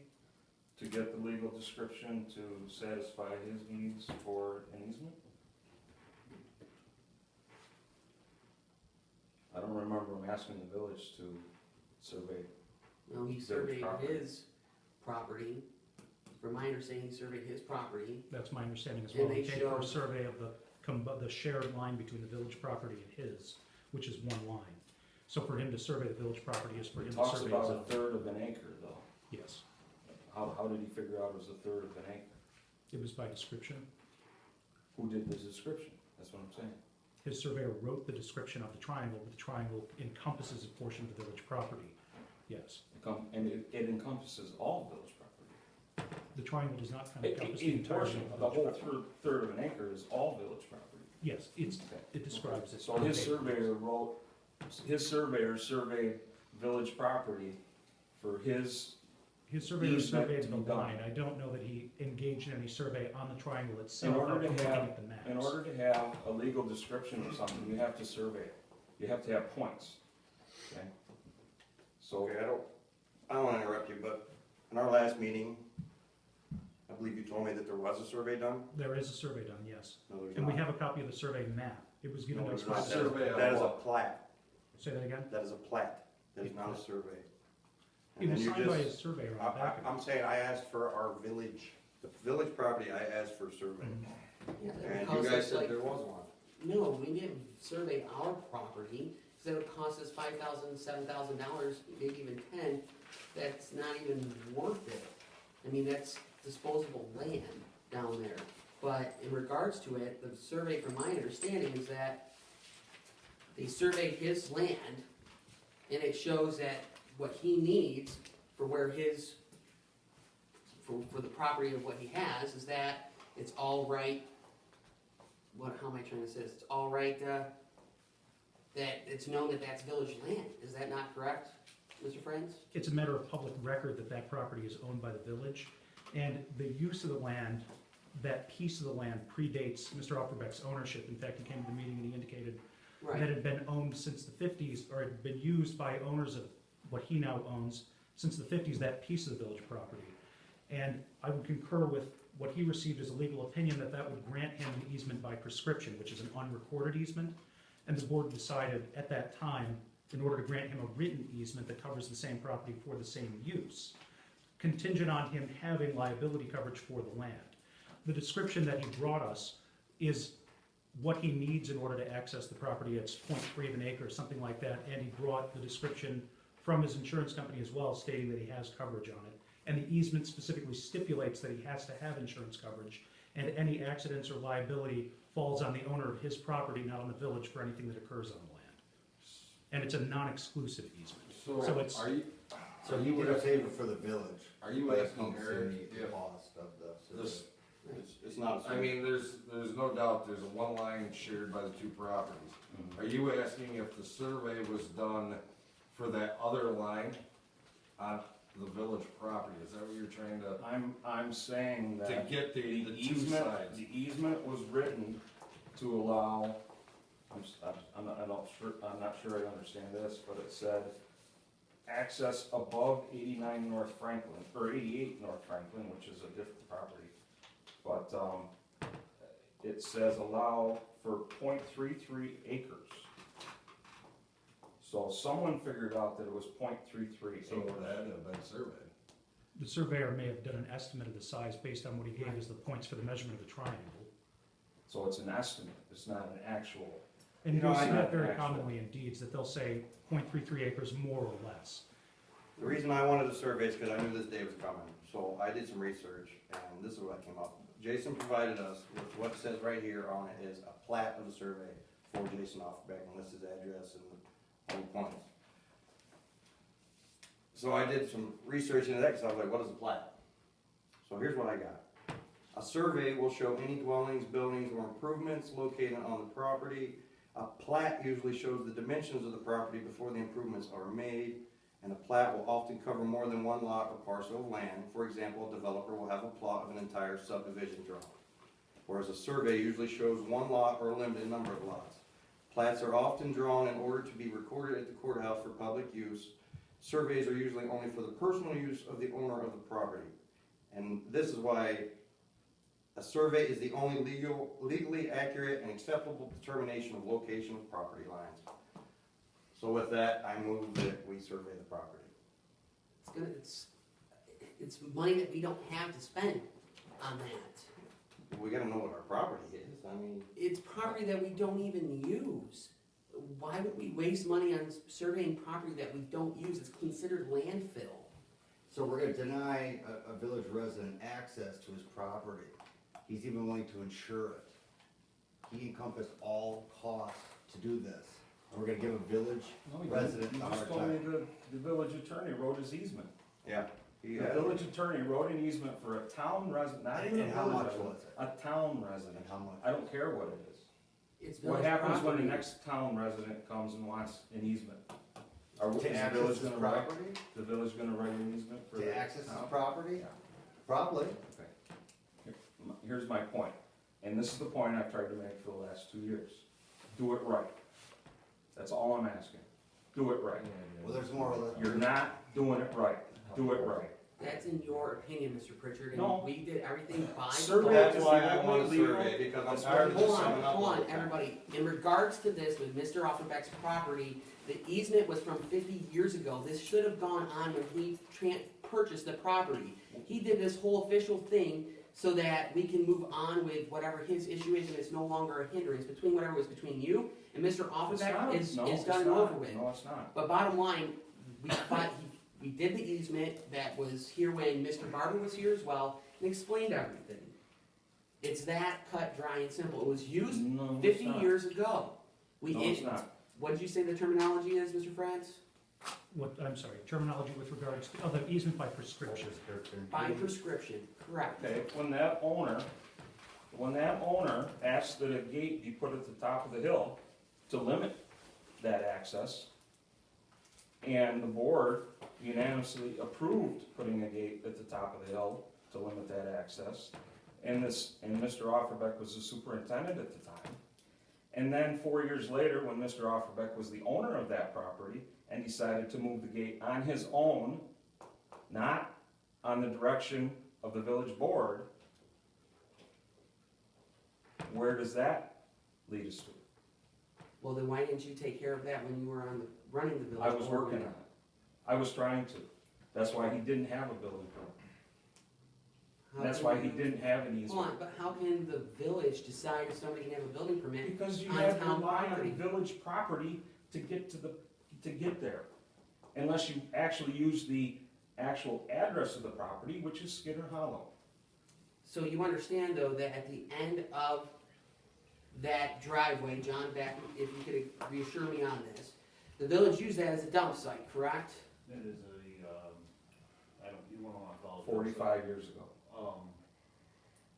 to get the legal description to satisfy his needs for an easement? I don't remember him asking the village to survey. No, he Village surveyed property. his property. From my understanding, he surveyed his property. That's my understanding as And well. they He paid for a show- survey of the shared line between the village property and his, which is one line. So for him to survey the village property is for him to Talks survey his about a own. third of an acre though. Yes, How did he figure out it was a third of an acre? it was by description. Who did the description? That's what I'm saying. His surveyor wrote the description of the triangle, but the triangle encompasses a portion of the village property. Yes, And it encompasses all village property. the triangle does not A encompass the entirety portion, of the the village whole property. third of an acre is all village property. Yes, it Okay. describes it. So his surveyor surveyed village property for his, His surveyor easement surveyed to the be done. line. I don't know that he engaged in any survey on the triangle in itself order after to looking have, at the maps. in order to have a legal description of something, you have to survey it. You have to have points, okay? So, Okay, I don't wanna interrupt you, but in our last meeting, I believe you told me that there was a survey done? There is a survey done, yes. No, there's And we not. have a copy of the survey map. It was given No, to us there's by not. the That is- survey of That is a what? plat, Say that again? that is a plat, that is not a survey. It And was then you signed by just- his surveyor on the back of it. I'm saying I asked for our village, the village property, I asked for a survey. Yeah, that would And you cost You guys us said like, there was one. no, we didn't survey our property, because that would cost us $5,000, $7,000, maybe even 10. That's not even worth it. I mean, that's disposable land down there. But in regards to it, the survey, from my understanding, is that they surveyed his land, and it shows that what he needs for where his, for the property of what he has, is that it's all right. How am I trying to say this? It's all right, that it's known that that's village land. Is that not correct, Mr. Friends? It's a matter of public record that that property is owned by the village. And the use of the land, that piece of the land predates Mr. Offerbeck's ownership. In fact, he came to the meeting and he indicated that it had been owned since the 50s, or had been used by owners of what he now owns since the 50s, that piece of the village property. And I would concur with what he received as a legal opinion, that that would grant him an easement by prescription, which is an unrecorded easement. And the board decided at that time, in order to grant him a written easement that covers the same property for the same use, contingent on him having liability coverage for the land. The description that he brought us is what he needs in order to access the property. It's 0.3 of an acre, something like that, and he brought the description from his insurance company as well, stating that he has coverage on it. And the easement specifically stipulates that he has to have insurance coverage, and any accidents or liability falls on the owner of his property, not on the village, for anything that occurs on the land. And it's a non-exclusive easement. So it's- Are you, So you did a favor for the village. are you by asking encompassing Eric the if cost of the this, survey. It's not a I survey. mean, there's no doubt there's a one line shared by the two properties. Are you asking if the survey was done for that other line on the village property? Is that what you're trying to I'm saying that get the two easement, sides? the easement was written to allow, I'm not sure I understand this, but it said access above 89 North Franklin, or 88 North Franklin, which is a different property. But, it says allow for 0.33 acres. So someone figured out that it was 0.33 So it acres. had to have been surveyed. The surveyor may have done an estimate of the size based on what he gave as the points for the measurement of the triangle. So it's an estimate, it's not an actual. And You know, you'll see I- that very Actual. commonly in deeds, that they'll say 0.33 acres more or less. The reason I wanted to survey is because I knew this day was coming, so I did some research, and this is what came up. Jason provided us with what it says right here on it is a plat of the survey for Jason Offbeck, and lists his address and all the points. So I did some research into that, because I was like, what is a plat? So here's what I got. A survey will show any dwellings, buildings, or improvements located on the property. A plat usually shows the dimensions of the property before the improvements are made. And a plat will often cover more than one lot or parcel of land. For example, a developer will have a plot of an entire subdivision drawn. Whereas a survey usually shows one lot or a limited number of lots. Plats are often drawn in order to be recorded at the courthouse for public use. Surveys are usually only for the personal use of the owner of the property. And this is why a survey is the only legally accurate and acceptable determination of location of property lines. So with that, I move that we survey the property. It's money that we don't have to spend on that. We gotta know what our property is, I mean, It's property that we don't even use. Why would we waste money on surveying property that we don't use? It's considered landfill. So we're gonna deny a village resident access to his property. He's even willing to insure it. He encompassed all costs to do this. And we're gonna give a village resident You a just hard told me time. the village attorney wrote his easement. yeah. He The has, village attorney wrote an easement for a town resident, not even a And how village much resident, was it? a town resident. And how much? I don't care what it is. It's What village happens when the property. next town resident comes and wants an easement? Are, is To the access village his gonna write, property? the village gonna write an easement for the To access his town? property? Yeah. Probably. Here's my point, and this is the point I've tried to make for the last 2 years. Do it right. That's all I'm asking. Do it right. Well, there's more of You're not doing it right. Do it right. That's in your opinion, Mr. Pritchard, No. and we did everything by the Survey book. that's is why the I want only to legal- survey, because I'm that's tired of why- just summing up. Hold all on, the time. everybody. In regards to this with Mr. Offenbeck's property, the easement was from 50 years ago. This should have gone on when he purchased the property. He did this whole official thing so that we can move on with whatever his issue is, and it's no longer a hindrance between whatever was between you and Mr. It's Offenbeck not. is No, done it's and not. over with. No, it's not. But bottom line, we did the easement that was here when Mr. Barber was here as well, and explained everything. It's that cut, dry, and simple. It was used No, it's 50 not. years ago. No, it's not. What did you say the terminology is, Mr. France? What, I'm sorry, terminology with regards to, the easement by prescription. By prescription, correct. Okay, when that owner asked that a gate be put at the top of the hill to limit that access, and the board unanimously approved putting a gate at the top of the hill to limit that access, and Mr. Offerbeck was the superintendent at the time. And then 4 years later, when Mr. Offerbeck was the owner of that property and decided to move the gate on his own, not on the direction of the village board, where does that lead us to? Well, then why didn't you take care of that when you were running the village? I was board? working on it. I was trying to. That's why he didn't have a building permit. How That's can why he you- didn't have an Hold easement. on, but how can the village decide if somebody can have a building permit? Because you on have to town rely property? on village property to get there. Unless you actually use the actual address of the property, which is Skinner Hollow. So you understand, though, that at the end of that driveway, John, back, if you could reassure me on this, the village used that as a dump site, correct? It is you wanna call it. 45 years ago.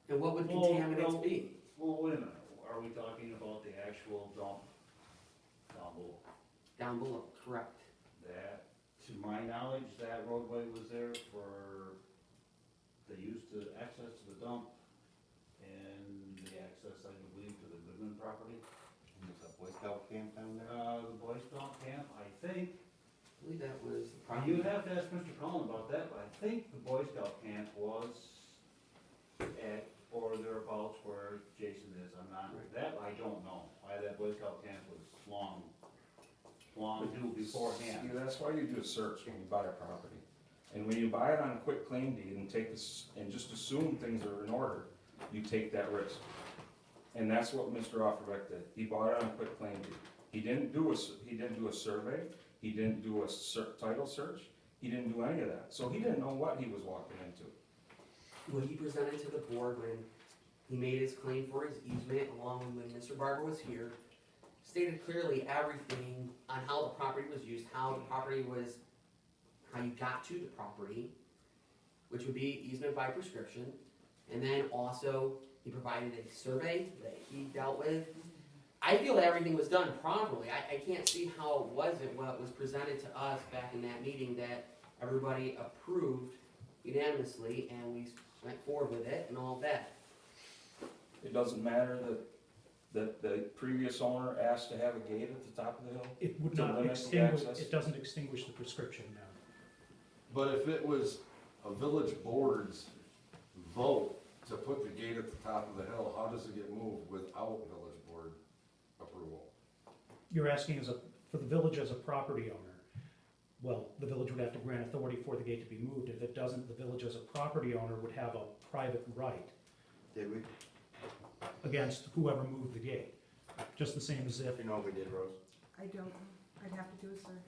And what would Well, contaminants no. be? Well, wait a minute, are we talking about the actual dump down below? Down below, correct. That, to my knowledge, that roadway was there for, they used to access to the dump and the access, I believe, to the Goodman property. There's a Boy Scout camp down there. The Boy Scout camp, I think, I believe that was the you property. have to ask Mr. Cullen about that, but I think the Boy Scout camp was at, or thereabouts where Jason is, I'm not, Right. that I don't know. Why that Boy Scout camp was long along to beforehand. See, that's why you do a search when you buy a property. And when you buy it on a quick claim deed and take this, and just assume things are in order, you take that risk. And that's what Mr. Offerbeck did. He bought it on a quick claim deed. He didn't do a survey, he didn't do a title search, he didn't do any of that. So he didn't know what he was walking into. What he presented to the board when he made his claim for his easement, along with when Mr. Barber was here, stated clearly everything on how the property was used, how the property was, how you got to the property, which would be easement by prescription, and then also he provided a survey that he dealt with. I feel that everything was done properly. I can't see how it wasn't what was presented to us back in that meeting that everybody approved unanimously, and we went forward with it and all that. It doesn't matter that the previous owner asked to have a gate at the top of the hill? It would To not limit the extinguish, access? it doesn't extinguish the prescription now. But if it was a village board's vote to put the gate at the top of the hill, how does it get moved without village board approval? You're asking for the village as a property owner. Well, the village would have to grant authority for the gate to be moved. If it doesn't, the village as a property owner would have a private right Did we? against whoever moved the gate. Just the same as if, You know what we did, Rose? I don't, I'd have to do a search.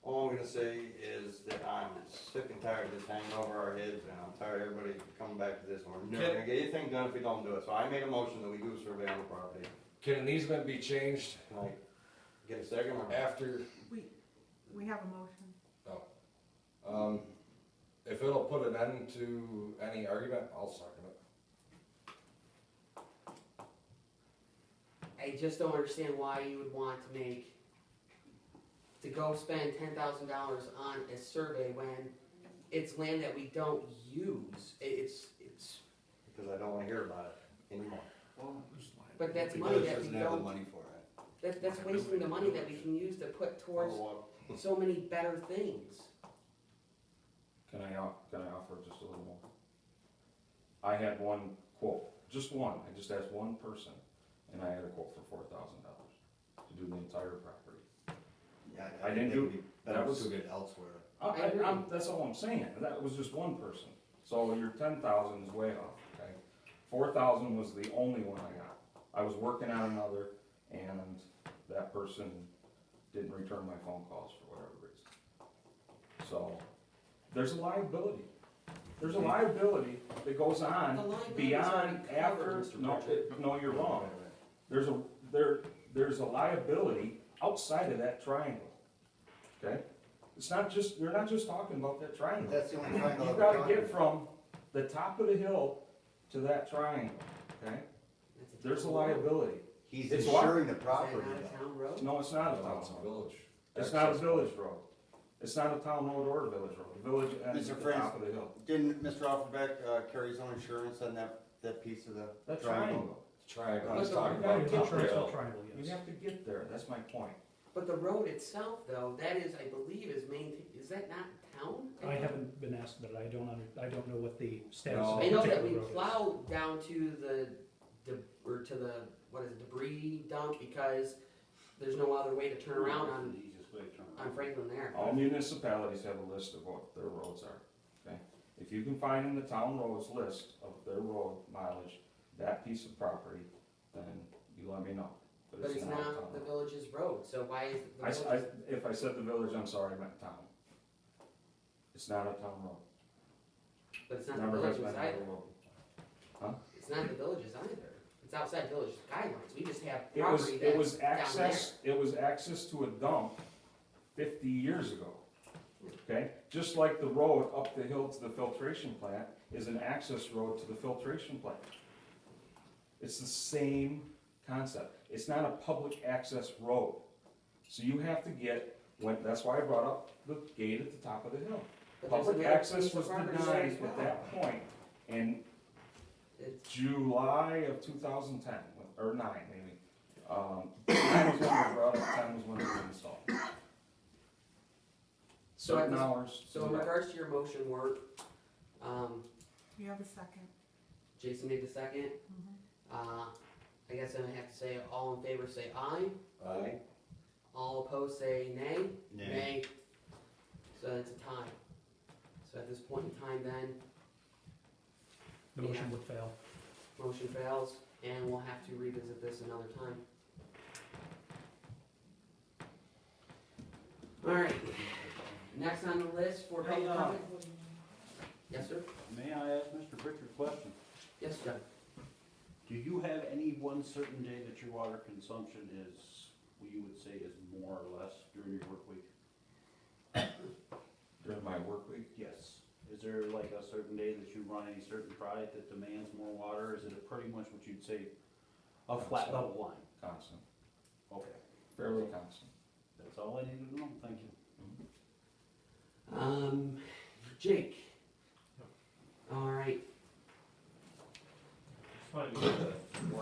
All I'm gonna say is that I'm sick and tired of this hanging over our heads, and I'm tired of everybody coming back to this, and we're never gonna get anything done if we don't do it. So I made a motion that we do a survey on the property. Can an easement be changed Can I get a second or? after, We have a motion. if it'll put an end to any argument, I'll second it. I just don't understand why you would want to go spend $10,000 on a survey when it's land that we don't use. It's, Because I don't wanna hear about it anymore. but that's The money village that we doesn't have the don't, money for it. that's wasting the money that we can use to put towards so many better things. Can I offer just a little more? I had one quote, just one, I just asked one person, and I had a quote for $4,000 to do the entire property. Yeah, I think didn't they do- would be better that was- suited elsewhere. That's all I'm saying, that was just one person, so your 10,000 is way off, okay? 4,000 was the only one I got. I was working on another, and that person didn't return my phone calls for whatever reason. So, there's a liability. There's a liability that goes The on liability's beyond already covered, after, Mr. no, Pritchard. no, you're wrong. There's a liability outside of that triangle, okay? It's not just, you're not just talking about that triangle. That's the only triangle You've that we're gotta talking get from the top of the hill to that triangle, okay? That's There's a town road. liability. He's It's what? insuring the Is that property not a though. town road? No, it's not a No, town it's a road. village. It's not a access village road. It's not a town road or a village road. The village ends Mr. at the France, top of the hill. Didn't Mr. Offerbeck carry his own insurance on that piece of the That triangle? triangle. Triangle, But he's the- talking you about gotta top get of the Triangle, hill. triangle, You yes. have to get there, that's my point. But the road itself, though, that is, I believe, is that not town? I haven't been asked, but I don't know what the status No. of I the know that particular we road is. plow down to what is it, debris dump, because there's no other way to turn around on Franklin there. All municipalities have a list of what their roads are, okay? If you can find in the town roads list of their road mileage, that piece of property, then you let me know. But it's a not town the road. village's road, so why is the If village? I said the village, I'm sorry, I meant town. It's not a town road. But it's not the Never has village's been a either. road. It's not the village's either. It's outside village guidelines. We just have It was, property it was that's down there. access to a dump 50 years ago. Okay, just like the road up the hill to the filtration plant is an access road to the filtration plant. It's the same concept. It's not a public access road. So you have to get, that's why I brought up the gate at the top of the hill. But there's Public another access piece of was property denied there as at well. that point in It's- July of 2010, or 9 maybe. 9 was when it was brought up, 10 was when it was installed. So Certain at this- hours. So in regards to your motion, work, You have a second. Jason made the second. Mhm. I guess guess then I have to say, all in favor say aye. Aye. All opposed say nay. Nay. So it's a tie. So at this point in time then, The motion would fail. motion fails, and we'll have to revisit this another time. Alright, next on the list for public comment? Yes, sir? May I ask Mr. Pritchard a question? Yes, Jeff? Do you have any one certain day that your water consumption is, what you would say is more or less during your work week? During my work week, Yes. Is there like a certain day that you run a certain product that demands more water? Is it pretty much what you'd say a flat level line? constant, Okay, fairly constant. that's all I needed to know, thank you. Jake? Alright, Just wanted to get the